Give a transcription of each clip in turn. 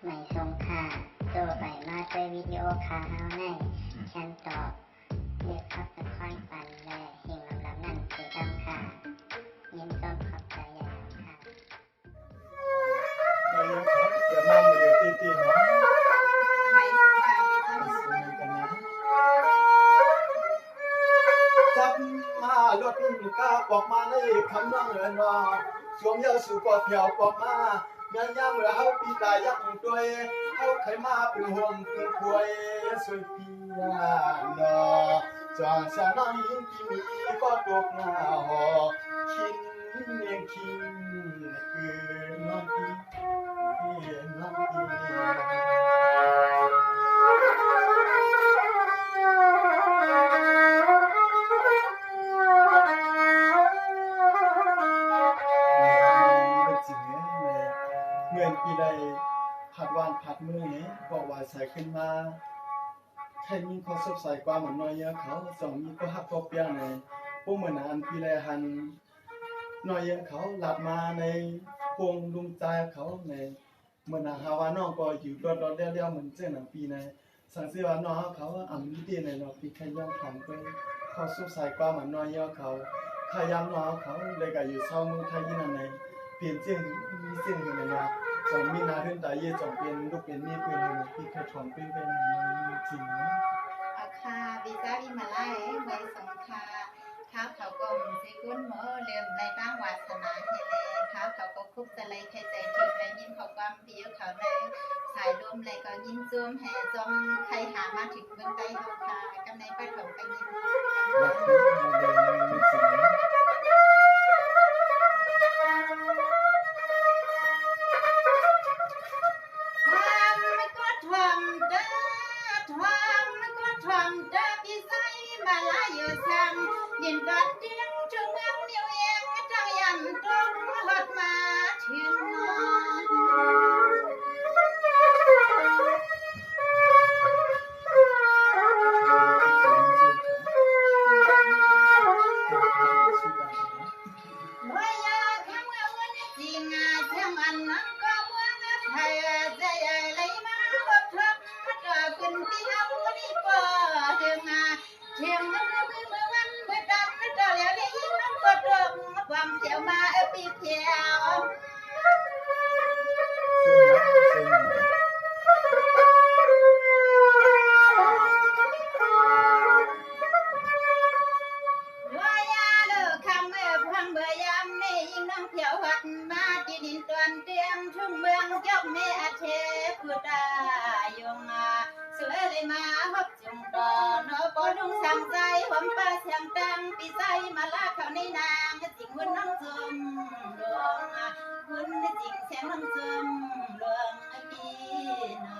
ไม่ทรงค่าตัวใบมาด้วยวิดีโอคาเฮาในฉันตอบเลือกขับตะค่อยปันและเฮงลำนั่นคือดำค่ะยินต้นขอบใจใหญ่ค่ะเรายังขอเดี๋ยวมาเดี๋ยวตีๆเนาะไม่สงครามไม่ต้อง สวยกันนะจับมาลดกาปอกมาในคำนั่งเอินว่าสวมยาสูกอดแถวปอกมาเมื่อยามเมื่อเฮาปีตายังด้วยเฮาเคยมาเป็นห่วงเป็นควยสวยปีนอจางชาน้อยที่มีก็ตกหน้าหอคินเมียงคินคือนอนที่นอนเมื่อปีใดผัดวานผัดมือนี้บอกว่าใส่ขึ้นมาใครมีข้อสงสัยกว่าเหมือนน้อยเยอะเขาสองมีก็หักก็เปียงในพวกเหมือนอันปีแลหันน้อยเยอะเขาหลับมาในพวงลุงใจเขาในเหมือนหาว่าน้องก็อยู่รอดๆเลี้ยวๆเหมือนเจ้าหนังปีในสังเสียว่าน้องเขาอ่ำนิดเดียวในเราปีแค่ย่อมถามไปข้อสงสัยกว่าเหมือนน้อยเยอะเขาขยำน้องเขาเลยก็อยู่เศร้ามือไทยยี่นั่นในเปลี่ยนเจียงมีเจียงอยู่ในนาสองมีนาเรื่องตายเย่จองเป็นลูกเป็นนี่เป็นพี่เคยถอนเป็นจริงนะอาคาวิซาวิมาไลไม่สงคาท้าเขากลมสิกุนเมื่อเริ่มในตั้งวาสนาเฮเลท้าเขาก็คุบจะเลยใครใจถึงเลยยิ้มเขาความผิวเขาในสายลมเลยก็ยิ้มจุ่มแห่จอมใครหามาถึงเมืองใต้เขาคากำในป้าถมก็ยิ้มรักเราเดินไม่จริงนะยินดันเดียงจงเมืองเดียวเองจังยันตรงหดมาถึงนอนว่ายาข้างเอาวันจริงเสียงอันนั้นก็เมืองไทยใจใหญ่เลยมาบกทับก็ขึ้นที่เอาดีกว่าเทียงเทียงมันมือวันเมื่อดันก็แล้วได้ยินน้องก็ตรงความเที่ยวมาปีเที่ยวว่ายาเลิกคำพังเบื่อยามนี่ยิ่งน้องเที่ยวหัดมาที่ดินตวนเตียงทุ่งเมืองยกเมอาเทพุดายงสวยเลยมาฮบจุงดอนปอดุงสั่งใจหอมป้าเสียงดังปีใจมาลากเขาในนางจริงหุ่นน้องจมดวงหุ่นจริงเสียงน้องจมดวงปีนา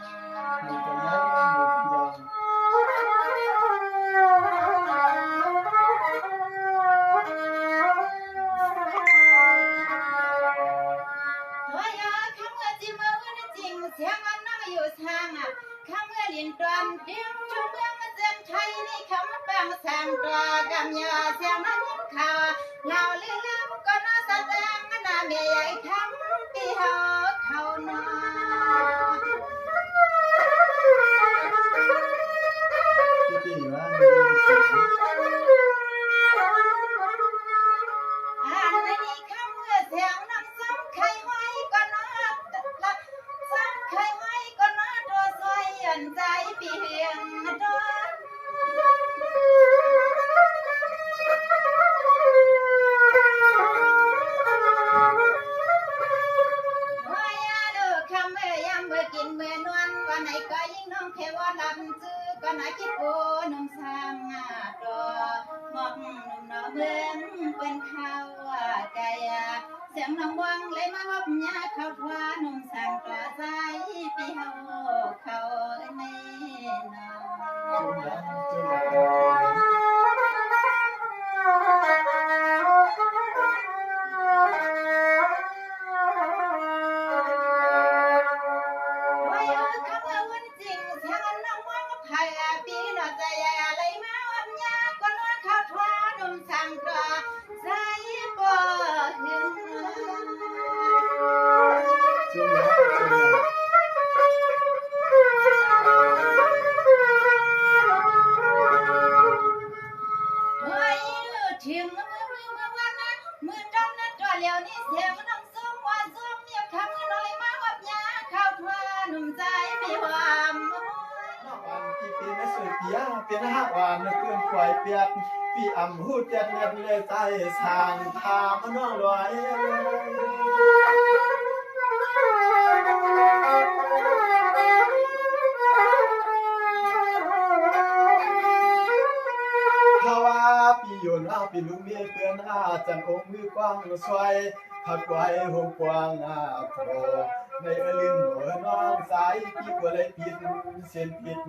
เสียงอันน้อยอยู่ทางคำเมื่อลินตอนเดียงชุ่มเมืองเจียงไทยนี่คำแปลงแสงตัวกำยาเสียงนั้นข่าวเล่าเรื่องก็น่าแสดงน่าเมียใหญ่ทั้งปีเขานอนที่ว่าอันนี้คำเมื่อเสียงน้ำซ้ำใครไว้ก็น่าซ้ำใครไว้ก็น่าตัวสวยอันใจปีเพียงดอนกินเมื่อนวลวันไหนก็ยิ่งน้องเทวดาจื้อก็ไหนคิดโอ้นุ่มสางตัวหมอกนุ่มน้องเมืองเป็นข้าวไก่เสียงน้องวังเลยมาฮบยาเข้าทว่านุ่มสางตัวใจปีเฮาเขาในนปีนอใจอะไรมาวันยาก็นอนข้าวทว่านุ่มสั่งตัวใจบ่ถึง ปียเป็นฮักหวานเกินปล่อยเปียกพี่อำหูเจ็ดเม็ดเลยใจสางทามน้องลอยพี่โยนเอาพี่ลุงเมียเพื่อนอาจันองมือกว้างสวยผักไว้หงกว้างโผล่ในลิ้นหัวน้องสายพี่กลัวเลยผิดเส้นผิด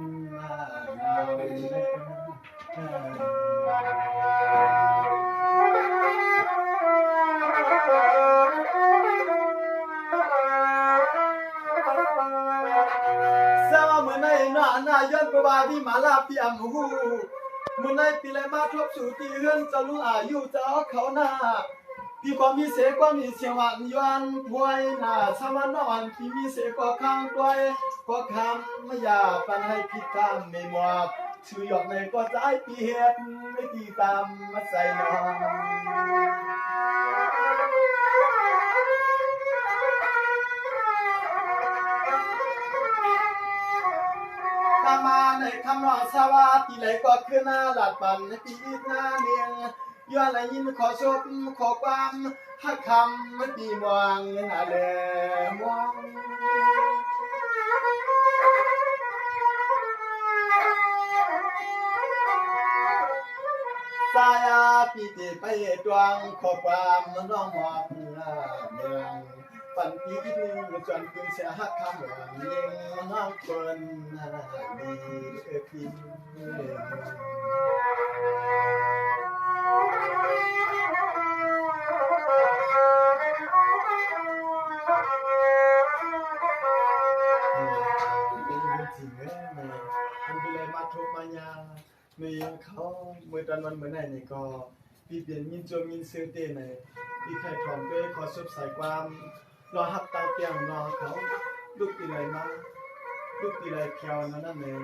สาวเมื่อในหน้าย้อนประวัติมาลาพี่อำหูมื่อในปีไรมาทบสู่ตีเฮือนจะรู้อายุจะเอาเขาหน้าพี่ความมีเสกว่ามีเสียงหวานย้อนพวยหน้าชามานอนพี่มีเสกก็ข้างตัวก็คำไม่อยากปันให้พี่ตามไม่หมดชื่อหยอกในก็ใจพี่เฮ็ดไม่ตีตามมาใส่นอนมาในคำนอสวัสดีเลยก็คือหน้าหลัดปันปีหน้าเมียงย้อนอะไรยินขอชบขอความหักคำไม่ปีมองหน้าแลมองสายาปีติไปดวงขอความน้องมองเมืองปันปีหนึ่งจนคืนเสียหักคำหวังยิงน้องคนดีพี่จริงมันเป็นอะไรมาทุกมายาไม่ยังเขาเมื่อตอนวันเมื่อไหร่นี่ก็พี่เปลี่ยนมินจงมินเซลเต้ในพี่ใครถอมด้วยขอซบใส่ความรอหักตาเปียงรอเขาลูกปีไรมาลูกปีไรเขียวนั่นเอง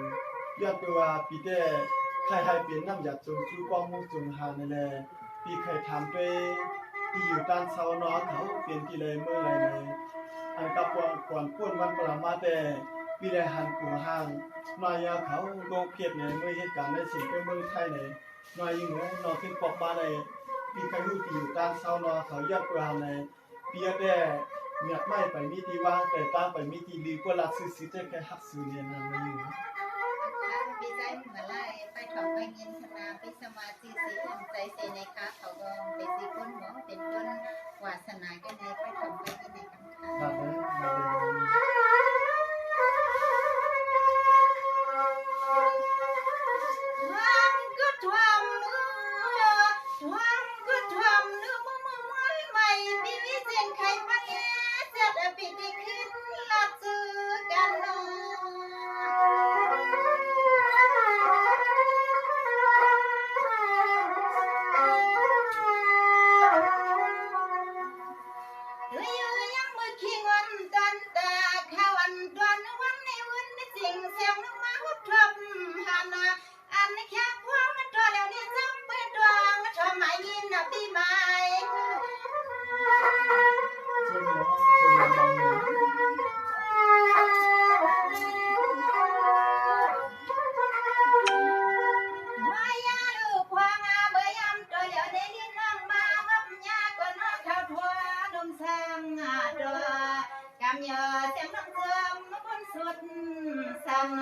ยอดตัวปีเต้ใครให้เปลี่ยนน้ำหยาดจงชูความมุ่งจงหาในแลปีใครถามด้วยที่อยู่ด้านเสานอเขาเปลี่ยนปีไรเมื่อไรในอันกับวางก่อนพ้นวันประมาแต่ปีไรหันกูห่างนายาเขาโลกเพียบในเมื่อเหตุการณ์ในสิ่งเป็นเมืองไทยในนายยิงหัวนอขึ้นปอกมาในปีใครรู้ที่อยู่ด้านเสานอเขายอดตัวในปีแต่เมียไม่ไปมีที่ว่างแต่ตามไปมีที่ดีกว่าลักซื้อสิเจ้าแค่หักซื้อเรียนนั่นเองปีใจเมื่อไรไปทำไปเงินขนาไปสมาธิสีใจเสในค้าเขากองไปสีก้นหัวเป็นต้นวาสนากันในไปทำไปเงินในคำค้าความก็ทำเนื้อความก็ทำเนื้อมือไม่มีวิเศษใครมาเลี้ยจัดปิดขึ้นหลับซื้อกันน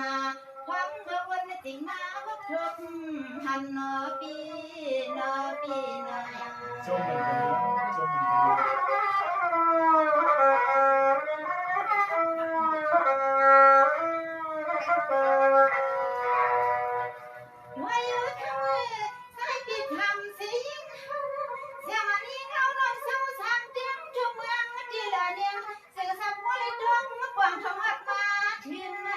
ความเมื่อวันจริงมาพบทบหันนอปีนอชมมันกันชมมันกันวายุทำมือใส่ปิดทำสิงเสียมันนี้เขานอนเศร้าสามเตียงทุกเมืองที่ละเนียงเสือสับไว้ดวงกวางทองหัดมาทิ้งว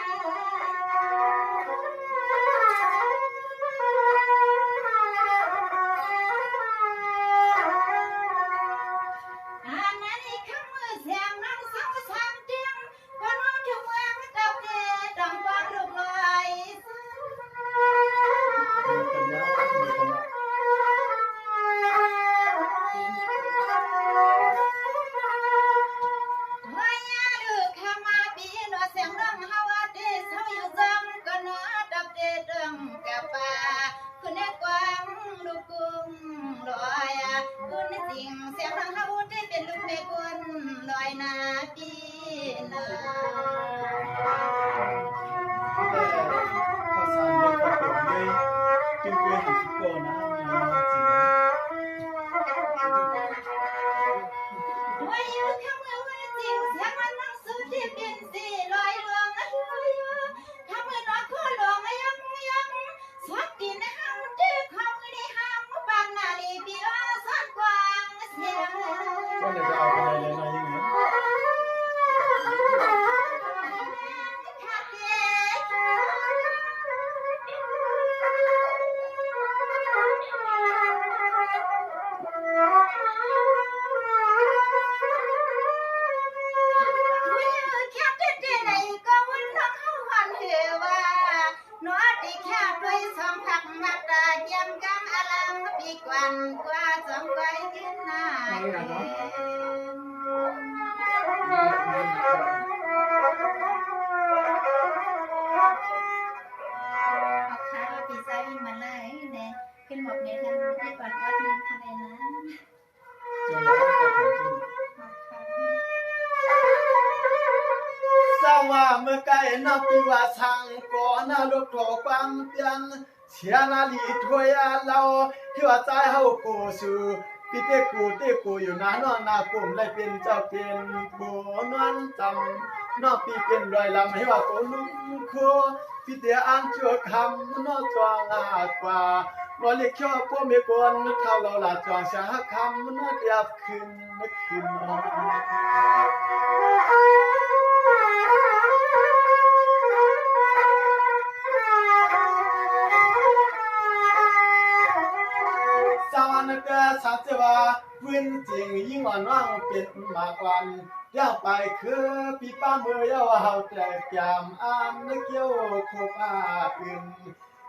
นะ แต่ข้าวสารเล็กกว่าผมเลยจึงเพื่อให้ทุกคนนะจริง ว่าอยู่คำว่าจริงเสียงมันนั่งสู้ที่เป็นสีลอยลวงคำว่านอนคู่ลวงยังสวัสดีนะห้ามดื้อความมือได้ห้ามปานนาลีปีอ้อสอนกวางเสียง ก็เลยจะเอาไปเลยนะยังไงกวนกว่าสองไว้กินหน้าปีใจมาเลยเนี่ยขึ้นหมดในทางที่ก่อนวัดนึงทำเองนะสร้างว่าเมื่อไกลนับปีว่าช่างก่อนนาลูกโถความเตียนเสียนาลีถวยเราที่ว่าใจเฮากูสู่พี่เตกูอยู่นานนากุมได้เป็นเจ้าเป็นผู้นวลจำนอพี่เป็นรอยลำให้ว่าตัวลุงคัวพี่เตอ่านชั่วคำนอจวงกว่าบ่เล็กชอบพวกมีคนเท่าเราละจวงชาคำนอเดียบขึ้นสาวนักสาวเจ้าพื้นจริงยิ่งอ่อนน้องเป็นมากวันยาวไปคือพี่ป้าเมื่อยาวเฮาแต่ยามอามนึกเกี่ยวโคบ้าอื่น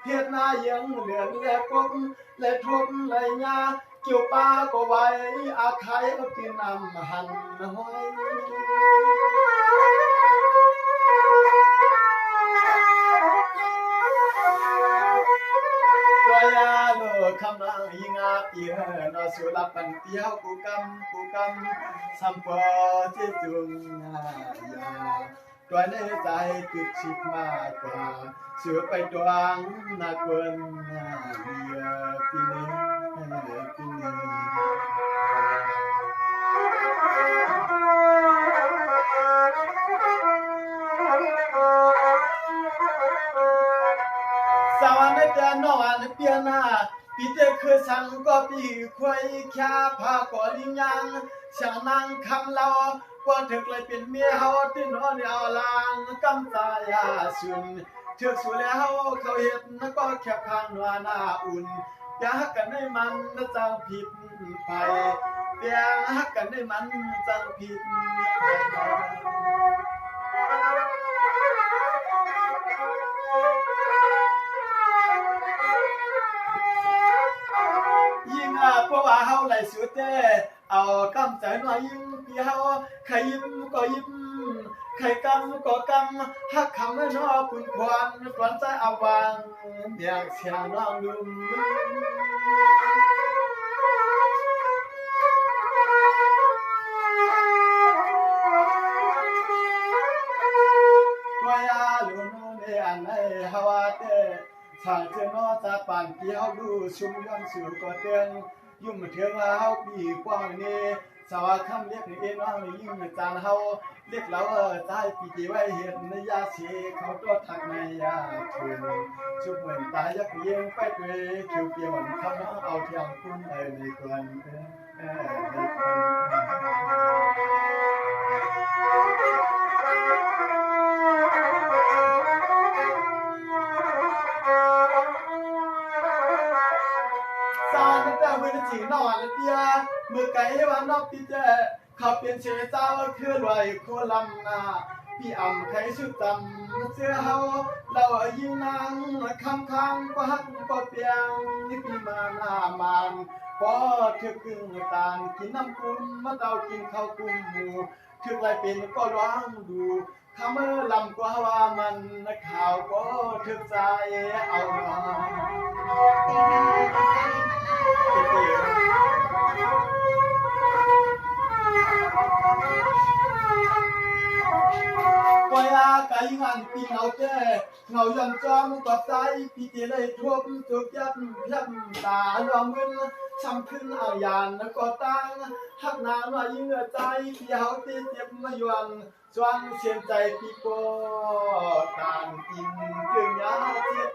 เฮ็ดนายังเหลือนและกบและทบและยาเกี่ยวป้าก็ไว้อาไขเอากินน้ำหันห้อยก็ยาโลคำนางยิงอาปีเฮนอสุลับปันเตียวกูกำสัมปอเจจุงยาตัวในใจติดชิดมากกว่าเสือไปดวงนักเวินเบียปีนี้สวรรค์เดินนอนเปียนาปีเตคือสังก็ปีควายแค่พาก่อลิยังช่างนั่งคำเราว่าเธอเลยเป็นเมียเฮาที่นอนเอาลางกำตายาสุนเถือกสู่แล้วเขาเห็นก็แค่ข้างหน้าอุ่นอย่าหักกันให้มันจังผิดไปอย่าหักกันให้มันจังผิดไปยิ่งเพราะว่าเฮาไหลสุดเต้เอากำใจหน่อยยิ่งพี่เฮาใครยิ้มก็ยิ้มใครกำก็กำหักคำน้อคุณควันกวนใจเอาวางอยากเสียน้องลุมตัวยาลุนเนอันไหนฮาวาเต้ทางเจ้าน้อตาปานเกี่ยวดูชุ่มย้อนสู่ก็เตือนยุ่มเถืองเฮาปีกว้างนี่สาวคำเรียกเอ็นน้องยิ่งจานเฮาเรียกเราใจปีจีไว้เห็นในยาเชเขาตัวทักในยาเถื่อนชุบเหมือนตายยักเยี่ยงไปด้วยเขียวเกี่ยวเหมือนคำน้องเอาเทียงคุ้นในกวนในกวนจีนอนเปียมือไก่วันนอกปีเจเขาเป็นเชเจ้าคือรวยโคลำนาพี่อ่ำใครสุดจำเสื้อเฮาเรายิ่งนางคำค้างก็หักก็เปียงนี่พี่มาหน้ามันก็เถื่อกึ่งตาลกินน้ำกุ้มมาเต้ากินข้าวกุ้มหมูถือไรเป็นก็ร้องดูคำลำก็ว่ามันข่าวก็ถือใจเอามา ไก่งานปีเงาแจ้เงาย่ำจอมกับใจพี่เจเลยทบจุกยับยับตาลองมึนช้ำขึ้นอ่างยานแล้วก็ตั้งหักน้ำมายิ่งใจพี่เฮาตีเจ็บมาหย่อนจวนเสียงใจพี่ก็ตามกินเกลือยาเจ็บ